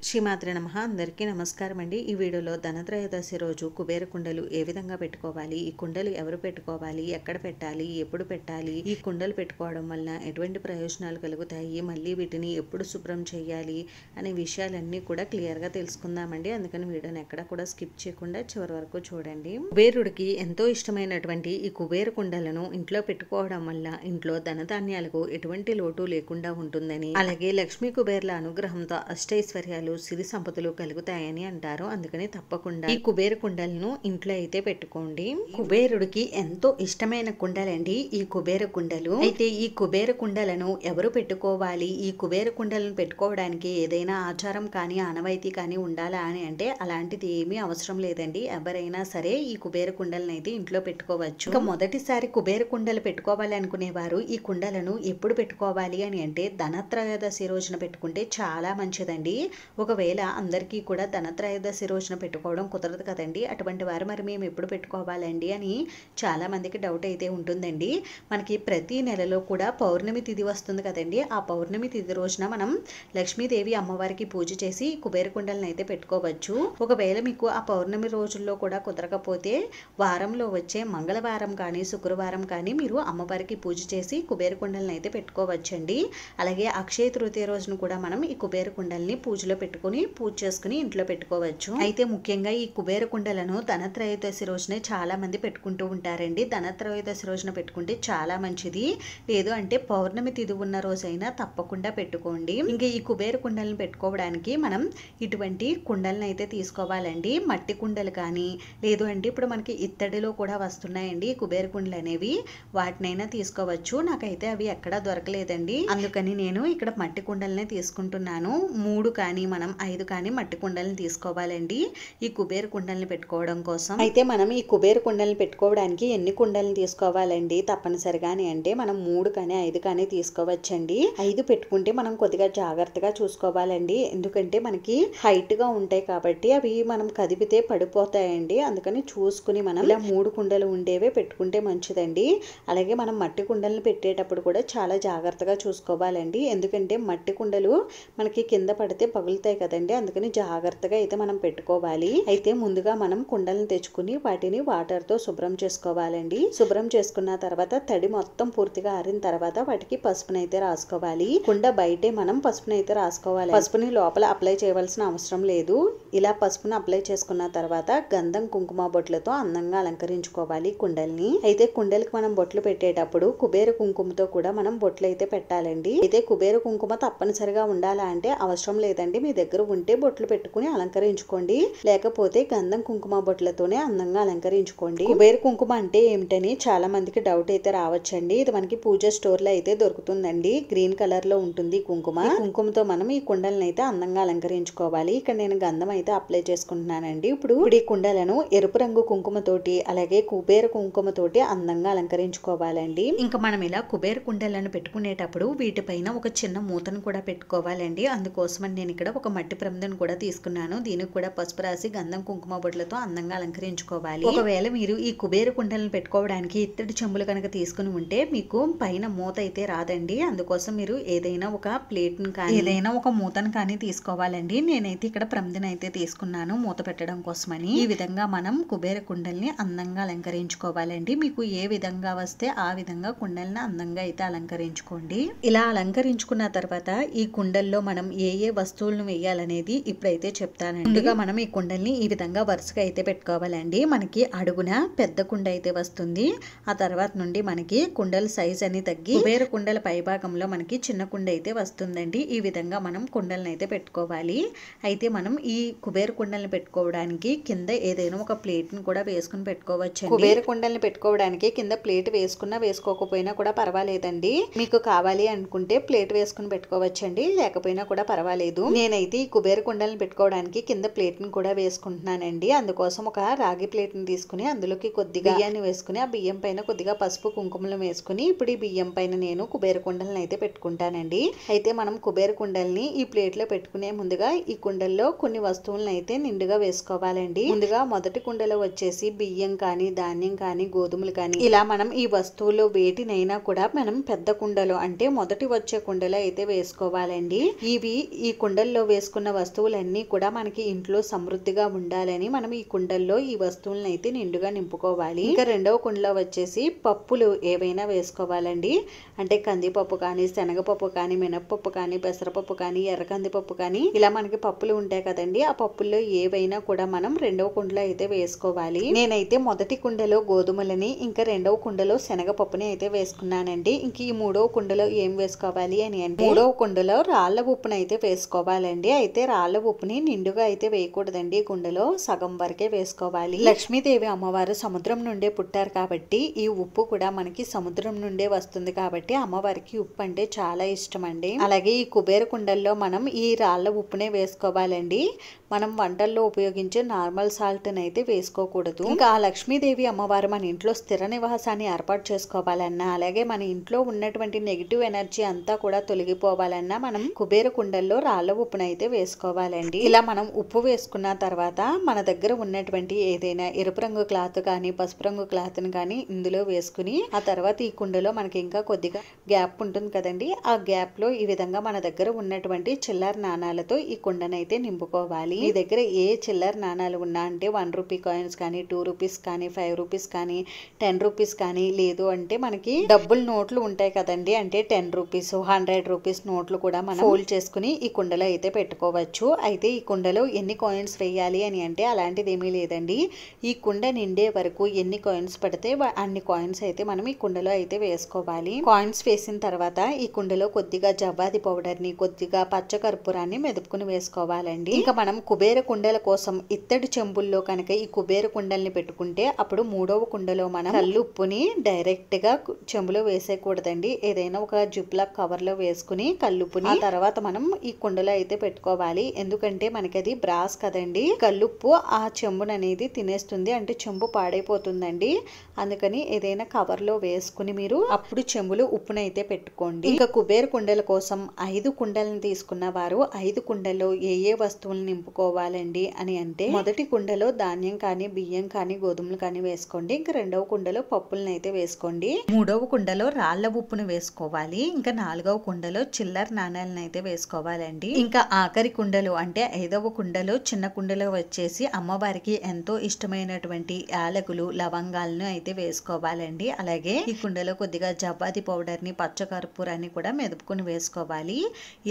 శ్రీమాత్రే నమః. అందరికీ నమస్కారం అండి. ఈ వీడియోలో ధనత్రయోదశి రోజు కుబేర కుండలు ఏ విధంగా పెట్టుకోవాలి, ఈ కుండలు ఎవరు పెట్టుకోవాలి, ఎక్కడ పెట్టాలి, ఎప్పుడు పెట్టాలి, ఈ కుండలు పెట్టుకోవడం వల్ల ఎటువంటి ప్రయోజనాలు కలుగుతాయి, మళ్ళీ వీటిని ఎప్పుడు శుభ్రం చేయాలి అనే విషయాలన్నీ కూడా క్లియర్గా తెలుసుకుందామండి. అందుకని వీడియోని ఎక్కడ కూడా స్కిప్ చేయకుండా చివరి వరకు చూడండి. కుబేరుడికి ఎంతో ఇష్టమైనటువంటి ఈ కుబేర కుండలను ఇంట్లో పెట్టుకోవడం వల్ల ఇంట్లో ధనధాన్యాలకు ఎటువంటి లోటు లేకుండా ఉంటుందని, అలాగే లక్ష్మీ కుబేర్ల అనుగ్రహంతో అష్టైశ్వర్యాలు, సిరి సంపదలు కలుగుతాయని అంటారు. అందుకని తప్పకుండా ఈ కుబేర కుండలను ఇంట్లో అయితే పెట్టుకోండి. కుబేరుడికి ఎంతో ఇష్టమైన కుండలండి ఈ కుబేర కుండలు. అయితే ఈ కుబేర కుండలను ఎవరు పెట్టుకోవాలి, ఈ కుబేర కుండలను పెట్టుకోవడానికి ఏదైనా ఆచారం కానీ ఆనవాయితీ కానీ ఉండాలా అని అంటే అలాంటిది ఏమీ అవసరం లేదండి. ఎవరైనా సరే ఈ కుబేర కుండలను అయితే ఇంట్లో పెట్టుకోవచ్చు. ఇక మొదటిసారి కుబేర కుండలు పెట్టుకోవాలి అనుకునేవారు ఈ కుండలను ఎప్పుడు పెట్టుకోవాలి అని అంటే ధనత్రయోదశి రోజున పెట్టుకుంటే చాలా మంచిదండి. ఒకవేళ అందరికీ కూడా ధనత్రయోదశి రోజున పెట్టుకోవడం కుదరదు కదండి. అటువంటి వారు మరి మేము ఎప్పుడు పెట్టుకోవాలండి అని చాలా మందికి డౌట్ అయితే ఉంటుందండి. మనకి ప్రతి నెలలో కూడా పౌర్ణమి తిథి వస్తుంది కదండి. ఆ పౌర్ణమి తిథి రోజున మనం లక్ష్మీదేవి అమ్మవారికి పూజ చేసి కుబేర కుండలను అయితే పెట్టుకోవచ్చు. ఒకవేళ మీకు ఆ పౌర్ణమి రోజుల్లో కూడా కుదరకపోతే వారంలో వచ్చే మంగళవారం కానీ శుక్రవారం కానీ మీరు అమ్మవారికి పూజ చేసి కుబేర కుండలను అయితే పెట్టుకోవచ్చండి. అలాగే అక్షయ తృతీయ రోజున కూడా మనం ఈ కుబేర కుండల్ని పూజలో పెట్టుకుని పూజ చేసుకుని ఇంట్లో పెట్టుకోవచ్చు. అయితే ముఖ్యంగా ఈ కుబేర కుండలను ధనత్రయోదశి రోజునే చాలా మంది పెట్టుకుంటూ ఉంటారండి. ధనత్రయోదశి రోజున పెట్టుకుంటే చాలా మంచిది. లేదు అంటే పౌర్ణమి తిథి ఉన్న రోజైనా తప్పకుండా పెట్టుకోండి. ఇంకా ఈ కుబేర కుండలను పెట్టుకోవడానికి మనం ఇటువంటి కుండలను అయితే తీసుకోవాలండి. మట్టి కుండలు కానీ లేదు అంటే ఇప్పుడు మనకి ఇత్తడిలో కూడా వస్తున్నాయండి కుబేర కుండలు అనేవి, వాటినైనా తీసుకోవచ్చు. నాకైతే అవి ఎక్కడా దొరకలేదండి. అందుకని నేను ఇక్కడ మట్టి కుండలనే తీసుకుంటున్నాను. 3 కానీ మనం 5 కానీ మట్టి కుండలను తీసుకోవాలండి ఈ కుబేర కుండల్ని పెట్టుకోవడం కోసం. అయితే మనం ఈ కుబేర కుండల్ని పెట్టుకోవడానికి ఎన్ని కుండలను తీసుకోవాలండి తప్పనిసరిగా అని అంటే మనం 3 కానీ 5 కానీ తీసుకోవచ్చండి. 5 పెట్టుకుంటే మనం కొద్దిగా జాగ్రత్తగా చూసుకోవాలండి. ఎందుకంటే మనకి హైట్ గా ఉంటాయి కాబట్టి అవి మనం కదిపితే పడిపోతాయండి. అందుకని చూసుకుని మనం ఇలా 3 కుండలు ఉండేవే పెట్టుకుంటే మంచిదండి. అలాగే మనం మట్టి కుండలను పెట్టేటప్పుడు కూడా చాలా జాగ్రత్తగా చూసుకోవాలండి. ఎందుకంటే మట్టి కుండలు మనకి కింద పడితే పగులుతాయి కదండి. అందుకని జాగ్రత్తగా అయితే మనం పెట్టుకోవాలి. అయితే ముందుగా మనం కుండలను తెచ్చుకుని వాటిని వాటర్ తో శుభ్రం చేసుకోవాలండి. శుభ్రం చేసుకున్న తర్వాత తడి మొత్తం పూర్తిగా ఆరిన తర్వాత వాటికి పసుపునైతే రాసుకోవాలి. కుండ బయటే మనం పసుపునైతే రాసుకోవాలి. పసుపుని లోపల అప్లై చేయవలసిన అవసరం లేదు. ఇలా పసుపును అప్లై చేసుకున్న తర్వాత గంధం కుంకుమ బొట్లతో అందంగా అలంకరించుకోవాలి కుండల్ని. అయితే కుండలకి మనం బొట్లు పెట్టేటప్పుడు కుబేర కుంకుమతో కూడా మనం బొట్లు అయితే పెట్టాలండి. అయితే కుబేర కుంకుమ తప్పనిసరిగా ఉండాలా అంటే అవసరం లేదండి. మీ దగ్గర ఉంటే బొట్లు పెట్టుకుని అలంకరించుకోండి, లేకపోతే గంధం కుంకుమ బొట్లతోనే అందంగా అలంకరించుకోండి. కుబేర కుంకుమ అంటే ఏమిటని చాలా మందికి డౌట్ అయితే రావచ్చండి. ఇది మనకి పూజ స్టోర్ లో అయితే దొరుకుతుందండి. గ్రీన్ కలర్ లో ఉంటుంది కుంకుమ. కుంకుమతో మనం ఈ కుండలను అయితే అందంగా అలంకరించుకోవాలి. ఇక్కడ నేను గంధం అయితే అప్లై చేసుకుంటున్నానండి. ఇప్పుడు ఈ కుండలను ఎరుపు రంగు కుంకుమతోటి అలాగే కుబేర కుంకుమతోటి అందంగా అలంకరించుకోవాలండి. ఇంకా మనం ఇలా కుబేర కుండలను పెట్టుకునేటప్పుడు వీటిపైన ఒక చిన్న మూతను కూడా పెట్టుకోవాలండి. అందుకోసమని నేను ఇక్కడ ఒక మట్టి ప్రమిదను కూడా తీసుకున్నాను. దీనికి కూడా పసుపు రాసి గంధం కుంకుమ బొట్లతో అందంగా అలంకరించుకోవాలి. ఒకవేళ మీరు ఈ కుబేర కుండలను పెట్టుకోవడానికి ఇత్తడి చెంబులు కనుక తీసుకుని ఉంటే మీకు పైన మూత అయితే రాదండి. అందుకోసం మీరు ఏదైనా ఒక ప్లేట్ ను కానీ ఏదైనా ఒక మూతను కానీ తీసుకోవాలండి. నేనైతే ఇక్కడ ప్రమిదను అయితే తీసుకున్నాను మూత పెట్టడం కోసమని. ఈ విధంగా మనం కుబేర కుండల్ని అందంగా అలంకరించుకోవాలండి. మీకు ఏ విధంగా వస్తే ఆ విధంగా కుండల్ని అందంగా అయితే అలంకరించుకోండి. ఇలా అలంకరించుకున్న తర్వాత ఈ కుండల్లో మనం ఏ ఏ వస్తువులను వేయాలనేది ఇప్పుడైతే చెప్తానండి. ముందుగా మనం ఈ కుండల్ని ఈ విధంగా వరుసగా అయితే పెట్టుకోవాలండి. మనకి అడుగున పెద్ద కుండ అయితే వస్తుంది. ఆ తర్వాత నుండి మనకి కుండల సైజ్ అని తగ్గి కుబేర కుండల పై భాగంలో మనకి చిన్న కుండ అయితే వస్తుందండి. ఈ విధంగా మనం కుండలను అయితే పెట్టుకోవాలి. అయితే మనం ఈ కుబేర కుండల్ని పెట్టుకోవడానికి కింద ఏదైనా ఒక ప్లేట్ ను కూడా వేసుకుని పెట్టుకోవచ్చు. కుబేర కుండల్ని పెట్టుకోవడానికి కింద ప్లేట్ వేసుకున్నా వేసుకోకపోయినా కూడా పర్వాలేదండి. మీకు కావాలి అనుకుంటే ప్లేట్ వేసుకుని పెట్టుకోవచ్చండి, లేకపోయినా కూడా పర్వాలేదు. నేనైతే ఈ కుబేర కుండలను పెట్టుకోవడానికి కింద ప్లేట్ ను కూడా వేసుకుంటున్నానండి. అందుకోసం ఒక రాగి ప్లేట్ ని తీసుకుని అందులోకి కొద్దిగా బియ్యాన్ని వేసుకుని ఆ బియ్యం పైన కొద్దిగా పసుపు కుంకుమలు వేసుకుని ఇప్పుడు ఈ బియ్యం పైన నేను కుబేర కుండలను అయితే పెట్టుకుంటానండి. అయితే మనం కుబేర కుండల్ని ఈ ప్లేట్ లో పెట్టుకునే ముందుగా ఈ కుండల్లో కొన్ని వస్తువులను అయితే నిండుగా వేసుకోవాలండి. ముందుగా మొదటి కుండలో వచ్చేసి బియ్యం కానీ ధాన్యం కానీ గోధుమలు కానీ ఇలా మనం ఈ వస్తువుల్లో వేటినైనా కూడా మనం పెద్ద కుండలో అంటే మొదటి వచ్చే కుండలో అయితే వేసుకోవాలండి. ఇవి ఈ కుండల్లో వేసుకున్న వస్తువులన్నీ కూడా మనకి ఇంట్లో సమృద్ధిగా ఉండాలని మనం ఈ కుండల్లో ఈ వస్తువులను అయితే నిండుగా నింపుకోవాలి. ఇంకా రెండవ కుండలో వచ్చేసి పప్పులు ఏవైనా వేసుకోవాలండి. అంటే కందిపప్పు కానీ, శనగపప్పు కానీ, మినప్పప్పు కానీ, పెసరపప్పు కానీ, ఎర్ర కందిపప్పు కానీ, ఇలా మనకి పప్పులు ఉంటాయి కదండి. ఆ పప్పుల్లో ఏవైనా కూడా మనం రెండవ కుండలో అయితే వేసుకోవాలి. నేనైతే మొదటి కుండలో గోధుమలని, ఇంకా రెండవ కుండలో శనగపప్పుని అయితే వేసుకున్నానండి. ఇంక ఈ మూడవ కుండలో ఏం వేసుకోవాలి అని అంటే మూడవ కుండలో రాళ్ల ఉప్పుని అయితే వేసుకోవాలండి. అయితే రాళ్ల ఉప్పుని నిండుగా అయితే వేయకూడదండి. కుండలో సగం వరకే వేసుకోవాలి. లక్ష్మీదేవి అమ్మవారు సముద్రం నుండే పుట్టారు కాబట్టి ఈ ఉప్పు కూడా మనకి సముద్రం నుండే వస్తుంది కాబట్టి అమ్మవారికి ఉప్పు అంటే చాలా ఇష్టం అండి. అలాగే ఈ కుబేర కుండల్లో మనం ఈ రాళ్ల ఉప్పునే వేసుకోవాలండి. మనం వంటల్లో ఉపయోగించే నార్మల్ సాల్ట్ అయితే వేసుకోకూడదు. ఇంకా ఆ లక్ష్మీదేవి అమ్మవారు మన ఇంట్లో స్థిర నివాసాన్ని ఏర్పాటు చేసుకోవాలన్నా, అలాగే మన ఇంట్లో ఉన్నటువంటి నెగిటివ్ ఎనర్జీ అంతా కూడా తొలగిపోవాలన్నా మనం కుబేర కుండల్లో రాళ్ల ఉప్పును అయితే వేసుకోవాలండి. ఇలా మనం ఉప్పు వేసుకున్న తర్వాత మన దగ్గర ఉన్నటువంటి ఏదైనా ఎరుపు రంగు క్లాత్ కానీ, పసుపు రంగు క్లాత్ ని కానీ ఇందులో వేసుకుని ఆ తర్వాత ఈ కుండలో మనకి ఇంకా కొద్దిగా గ్యాప్ ఉంటుంది కదండి. ఆ గ్యాప్ లో ఈ విధంగా మన దగ్గర ఉన్నటువంటి చిల్లర నాణాలతో ఈ కుండనైతే నింపుకోవాలి. మీ దగ్గర ఏ చిల్లర నాణాలు ఉన్నా అంటే 1 రూపీ కాయిన్స్ కానీ, 2 రూపీస్ కానీ, 5 రూపీస్ కానీ, 10 రూపీస్ కానీ, లేదు అంటే మనకి డబ్బులు నోట్లు ఉంటాయి కదండి. అంటే 10 రూపీస్, 100 రూపీస్ నోట్లు కూడా మనం ఫోల్డ్ చేసుకుని ఈ కుండలో అయితే పెట్టుకోవచ్చు. అయితే ఈ కుండలో ఎన్ని కాయిన్స్ వేయాలి అని అంటే అలాంటిది ఏమీ లేదండి. ఈ కుండ నిండే వరకు ఎన్ని కాయిన్స్ పడితే అన్ని కాయిన్స్ అయితే మనం ఈ కుండలో అయితే వేసుకోవాలి. కాయిన్స్ వేసిన తర్వాత ఈ కుండలో కొద్దిగా జవ్వాది పౌడర్ ని, కొద్దిగా పచ్చ కర్పూరాన్ని మెదుపుకుని వేసుకోవాలండి. ఇంకా మనం కుబేర కుండల కోసం ఇత్తడి చెంబుల్లో కనుక ఈ కుబేర కుండల్ని పెట్టుకుంటే అప్పుడు మూడవ కుండలో మనం కల్లుప్పుని డైరెక్ట్ గా చెంబులో వేసేయకూడదండి. ఏదైనా ఒక జిప్లాక్ కవర్ లో వేసుకుని కల్లుప్పుని ఆ తర్వాత మనం ఈ కుండలో అయితే పెట్టుకోవాలి. ఎందుకంటే మనకి అది బ్రాస్ కదండి. కల్లుప్పు ఆ చెంబును అనేది తినేస్తుంది, అంటే చెంబు పాడైపోతుందండి. అందుకని ఏదైనా కవర్ లో వేసుకుని మీరు అప్పుడు చెంబులు ఉప్పునైతే పెట్టుకోండి. ఇంకా కుబేర కుండల కోసం 5 కుండలను తీసుకున్న వారు 5 కుండల్లో ఏ ఏ వస్తువులు నింపుకోవాలండి అని అంటే మొదటి కుండలో ధాన్యం కానీ, బియ్యం కానీ, గోధుమలు కానీ వేసుకోండి. ఇంకా రెండవ కుండలో పప్పులను అయితే వేసుకోండి. మూడవ కుండలో రాళ్ల ఉప్పును వేసుకోవాలి. ఇంకా నాలుగవ కుండలో చిల్లర నాణాలను అయితే వేసుకోవాలండి. ఇంకా ఆఖరి కుండలో అంటే 5వ కుండలో చిన్న కుండలో వచ్చేసి అమ్మవారికి ఎంతో ఇష్టమైనటువంటి యాలకులు, లవంగాలను అయితే వేసుకోవాలండి. అలాగే ఈ కుండలో కొద్దిగా జవ్వాది పౌడర్ ని, పచ్చ కర్పూరాన్ని కూడా మెదుపుకుని వేసుకోవాలి.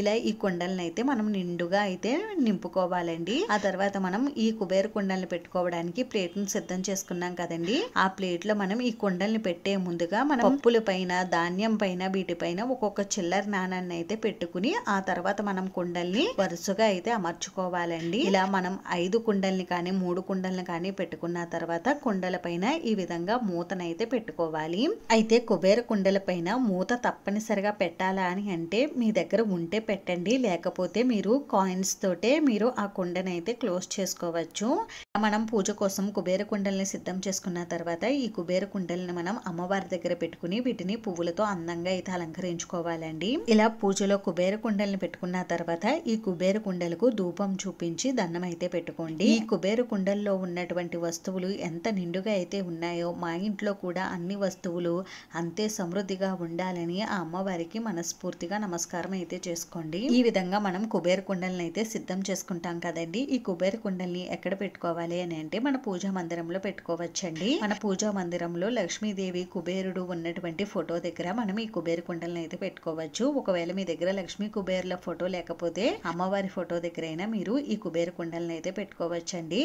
ఇలా ఈ కుండలను అయితే మనం నిండుగా అయితే నింపుకోవాలండి. ఆ తర్వాత మనం ఈ కుబేర కుండల్ని పెట్టుకోవడానికి ప్లేట్ ను సిద్ధం చేసుకున్నాం కదండి. ఆ ప్లేట్ లో మనం ఈ కుండల్ని పెట్టే ముందుగా మనం పప్పుల పైన, ధాన్యం పైన, వీటిపైన ఒక్కొక్క చిల్లర నాణాన్ని అయితే పెట్టుకుని ఆ తర్వాత మనం కుండల్ని వరుసగా అయితే అమర్చుకోవాలండి. ఇలా మనం 5 కుండల్ని కానీ, 3 కుండల్ని కానీ పెట్టుకున్న తర్వాత కుండల పైన ఈ విధంగా మూతనైతే పెట్టుకోవాలి. అయితే కుబేర కుండల పైన మూత తప్పనిసరిగా పెట్టాలా అని అంటే మీ దగ్గర ఉంటే పెట్టండి, లేకపోతే మీరు కాయిన్స్ తోటే మీరు ఆ కుండనైతే క్లోజ్ చేసుకోవచ్చు. మనం పూజ కోసం కుబేర కుండల్ని సిద్ధం చేసుకున్న తర్వాత ఈ కుబేర కుండల్ని మనం అమ్మవారి దగ్గర పెట్టుకుని వీటిని పువ్వులతో అందంగా అయితే అలంకరించుకోవాలండి. ఇలా పూజలో కుబేర కుండల్ని పెట్టుకున్న తర్వాత ఈ కుబేర కుండలకు ధూపం చూపించి దండం అయితే పెట్టుకోండి. ఈ కుబేర కుండల్లో ఉన్నటువంటి వస్తువులు ఎంత నిండుగా అయితే ఉన్నాయో మా ఇంట్లో కూడా అన్ని వస్తువులు అంతే సమృద్ధిగా ఉండాలని ఆ అమ్మవారికి మనస్ఫూర్తిగా నమస్కారం అయితే చేసుకోండి. ఈ విధంగా మనం కుబేర కుండల్ని అయితే సిద్ధం చేసుకుంటాం కదండి. ఈ కుబేర కుండల్ని ఎక్కడ పెట్టుకోవాలి అని అంటే మన పూజా మందిరంలో పెట్టుకోవచ్చండి. మన పూజా మందిరంలో లక్ష్మీదేవి, కుబేరుడు ఉన్నటువంటి ఫోటో దగ్గర మనం ఈ కుబేర కుండల్ని అయితే పెట్టుకోవచ్చు. ఒకవేళ మీ దగ్గర లక్ష్మీ కుబేరుల ఫోటో లేకపోతే అమ్మవారి ఫోటో దగ్గర అయినా మీరు ఈ కుబేర కుండల్ని అయితే పెట్టుకోవచ్చండి.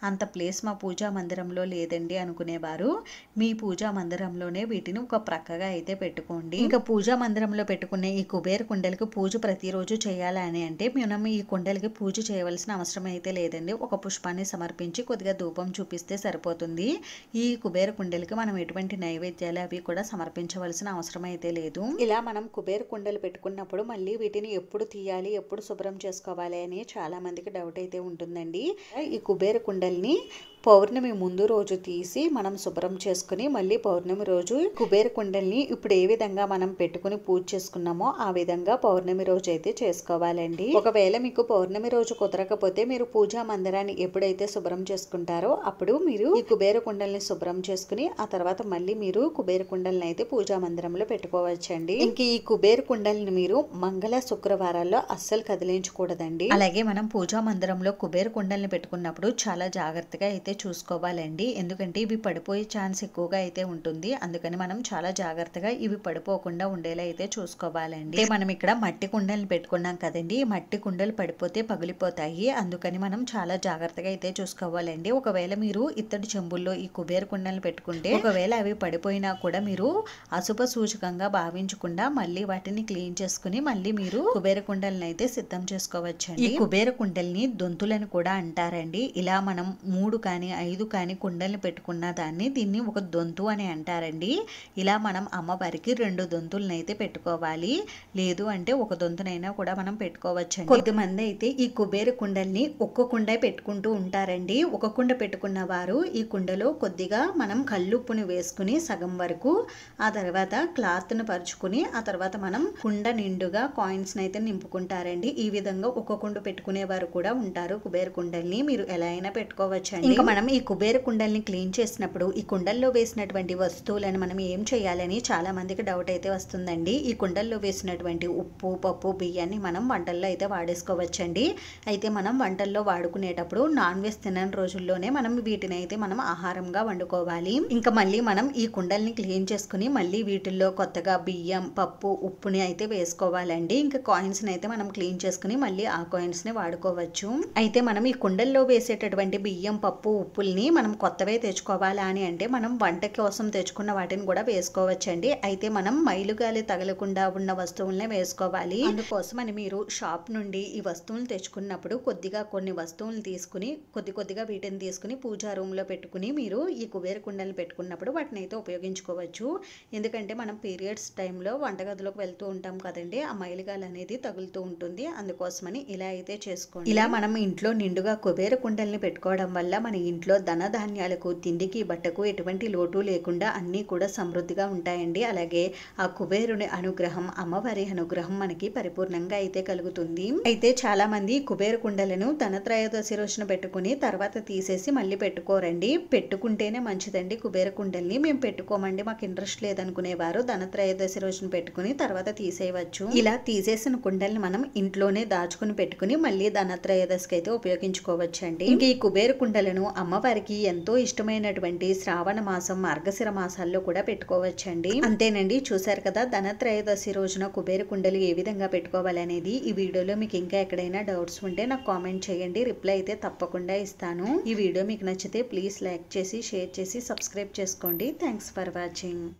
అంత ప్లేస్ మా పూజా మందిరంలో లేదండి అనుకునేవారు మీ పూజా మందిరంలోనే వీటిని ఒక ప్రక్కగా అయితే పెట్టుకోండి. ఇంకా పూజా మందిరంలో పెట్టుకునే ఈ కుబేర కుండలకి పూజ ప్రతిరోజు చేయాలని అంటే మనం ఈ కుండలకి పూజ చేయవలసిన అవసరం అయితే లేదండి. ఒక పుష్పాన్ని సమర్పించి కొద్దిగా ధూపం చూపిస్తే సరిపోతుంది. ఈ కుబేర కుండలకి మనం ఎటువంటి నైవేద్యాలు అవి కూడా సమర్పించవలసిన అవసరం అయితే లేదు. ఇలా మనం కుబేర కుండలు పెట్టుకున్నప్పుడు మళ్ళీ వీటిని ఎప్పుడు తీయాలి, ఎప్పుడు శుభ్రం చేసుకోవాలి అని చాలా మందికి డౌట్ అయితే ఉంటుందండి. ఈ కుబేర కుండల్ని పౌర్ణమి ముందు రోజు తీసి మనం శుభ్రం చేసుకుని మళ్ళీ పౌర్ణమి రోజు కుబేర కుండల్ని ఇప్పుడు ఏ విధంగా మనం పెట్టుకుని పూజ చేసుకున్నామో ఆ విధంగా పౌర్ణమి రోజు అయితే చేసుకోవాలండి. ఒకవేళ మీకు పౌర్ణమి రోజు కుదరకపోతే మీరు పూజా మందిరాన్ని ఎప్పుడైతే శుభ్రం చేసుకుంటారో అప్పుడు మీరు ఈ కుబేర కుండల్ని శుభ్రం చేసుకుని ఆ తర్వాత మళ్ళీ మీరు కుబేర కుండల్ని అయితే పూజా మందిరంలో పెట్టుకోవచ్చండి. ఇంక ఈ కుబేర కుండల్ని మీరు మంగళ శుక్రవారాల్లో అస్సలు ఉపయోగించకూడదండి. అలాగే మనం పూజా మందిరంలో కుబేర కుండల్ని పెట్టుకున్నప్పుడు చాలా జాగ్రత్తగా అయితే చూసుకోవాలండి. ఎందుకంటే ఇవి పడిపోయే ఛాన్స్ ఎక్కువగా అయితే ఉంటుంది. అందుకని మనం చాలా జాగ్రత్తగా ఇవి పడిపోకుండా ఉండేలా అయితే చూసుకోవాలండి. మనం ఇక్కడ మట్టి కుండల్ని పెట్టుకున్నాం కదండి. ఈ మట్టి కుండలు పడిపోతే పగిలిపోతాయి. అందుకని మనం చాలా జాగ్రత్తగా అయితే చూసుకోవాలండి. ఒకవేళ మీరు ఇత్తడి చెంబుల్లో ఈ కుబేర కుండల్ని పెట్టుకుంటే ఒకవేళ అవి పడిపోయినా కూడా మీరు అశుభ సూచకంగా భావించకుండా మళ్ళీ వాటిని క్లీన్ చేసుకుని మళ్ళీ మీరు కుబేర కుండల్ని అయితే సిద్ధం చేసుకోవచ్చండి. ఈ కుబేర కుండల్ని దొంతులని కూడా అంటారండి. ఇలా మనం 3 కానీ 5 కానీ కుండల్ని పెట్టుకున్న దీన్ని ఒక దొంతు అని అంటారండి. ఇలా మనం అమ్మవారికి 2 దొంతులను అయితే పెట్టుకోవాలి. లేదు అంటే ఒక దొంతునైనా కూడా మనం పెట్టుకోవచ్చండి. కొంతమంది అయితే ఈ కుబేర కుండల్ని ఒక్క కుండ పెట్టుకుంటూ ఉంటారండి. ఒక కుండ పెట్టుకున్న వారు ఈ కుండలో కొద్దిగా మనం కల్లుప్పుని వేసుకుని సగం వరకు ఆ తర్వాత క్లాత్ ను పరుచుకుని ఆ తర్వాత మనం కుండ నిండుగా కాయిన్స్ అయితే నింపుకుంటారండి. ఈ విధంగా ఒక కుండ పెట్టుకునే వారు కూడా ఉంటారు. కుబేర కుండల్ని మీరు ఎలా అయినా పెట్టుకోవచ్చండి. ఇంకా మనం ఈ కుబేర కుండల్ని క్లీన్ చేసినప్పుడు ఈ కుండల్లో వేసినటువంటి వస్తువులను మనం ఏం చేయాలని చాలా మందికి డౌట్ అయితే వస్తుందండి. ఈ కుండల్లో వేసినటువంటి ఉప్పు, పప్పు, బియ్యాన్ని మనం వంటల్లో అయితే వాడేసుకోవచ్చండి. అయితే మనం వంటల్లో వాడుకునేటప్పుడు నాన్ వెజ్ తినని రోజుల్లోనే మనం వీటిని అయితే మనం ఆహారంగా వండుకోవాలి. ఇంకా మళ్ళీ మనం ఈ కుండల్ని క్లీన్ చేసుకుని మళ్ళీ వీటిల్లో కొత్తగా బియ్యం, పప్పు, ఉప్పుని అయితే వేసుకోవాలండి. ఇంకా కాయిన్స్ అయితే మనం క్లీన్ చేసుకుని మళ్ళీ ఆ కాయిన్స్ ని వాడుకోవచ్చు. అయితే మనం ఈ కుండల్లో వేసేటటువంటి బియ్యం, పప్పు, ఉప్పుల్ని మనం కొత్తవే తెచ్చుకోవాలా అని అంటే మనం వంట కోసం తెచ్చుకున్న వాటిని కూడా వేసుకోవచ్చండి. అయితే మనం మైలుగాలి తగలకుండా ఉన్న వస్తువులనే వేసుకోవాలి. అందుకోసమని మీరు షాప్ నుండి ఈ వస్తువులు తెచ్చుకున్నప్పుడు కొద్దిగా కొన్ని వస్తువులు తీసుకుని కొద్దిగా వీటిని తీసుకుని పూజా రూమ్ లో పెట్టుకుని మీరు ఈ కుబేర కుండలు పెట్టుకున్నప్పుడు వాటిని అయితే ఉపయోగించుకోవచ్చు. ఎందుకంటే మనం పీరియడ్స్ టైంలో వంటగదిలోకి వెళ్తూ ఉంటాం కదండి. ఆ మైలుగాలి అనేది తగులుతూ ఉంటుంది. అందుకోసమని ఇలా అయితే చేసుకోండి. ఇలా మనం ఇంట్లో నిండుగా కుబేర కుండల్ని పెట్టుకోవడం వల్ల మన ఇంట్లో ధనధాన్యాలకు, తిండికి, బట్టకు ఎటువంటి లోటు లేకుండా అన్నీ కూడా సమృద్ధిగా ఉంటాయండి. అలాగే ఆ కుబేరుని అనుగ్రహం, అమ్మవారి అనుగ్రహం మనకి పరిపూర్ణంగా అయితే కలుగుతుంది. అయితే చాలా మంది కుబేర కుండలను ధనత్రయోదశి రోజున పెట్టుకుని తర్వాత తీసేసి మళ్ళీ పెట్టుకోరండి. పెట్టుకుంటేనే మంచిదండి. కుబేర కుండల్ని మేము పెట్టుకోమండి, మాకు ఇంట్రెస్ట్ లేదనుకునేవారు ధనత్రయోదశి రోజున పెట్టుకుని తర్వాత తీసేయవచ్చు. ఇలా తీసేసిన కుండల్ని మనం ఇంట్లోనే దాచుకుని పెట్టుకుని మళ్ళీ ధనత్రయోదశికి అయితే ఉపయోగించుకోవచ్చండి. ఇంకా ఈ కుబేర కుండలను అమ్మవారికి ఎంతో ఇష్టమైనటువంటి శ్రావణ మాసం, మార్గశిర మాసాల్లో కూడా పెట్టుకోవచ్చండి. అంతేనండి, చూసారు కదా ధనత్రయోదశి రోజున కుబేర కుండలు ఏ విధంగా పెట్టుకోవాలి అనేది. ఈ వీడియోలో మీకు ఇంకా ఎక్కడైనా డౌట్స్ ఉంటే నాకు కామెంట్ చేయండి, రిప్లై అయితే తప్పకుండా ఇస్తాను. ఈ వీడియో మీకు నచ్చితే ప్లీజ్ లైక్ చేసి, షేర్ చేసి, సబ్స్క్రైబ్ చేసుకోండి. Thanks for watching.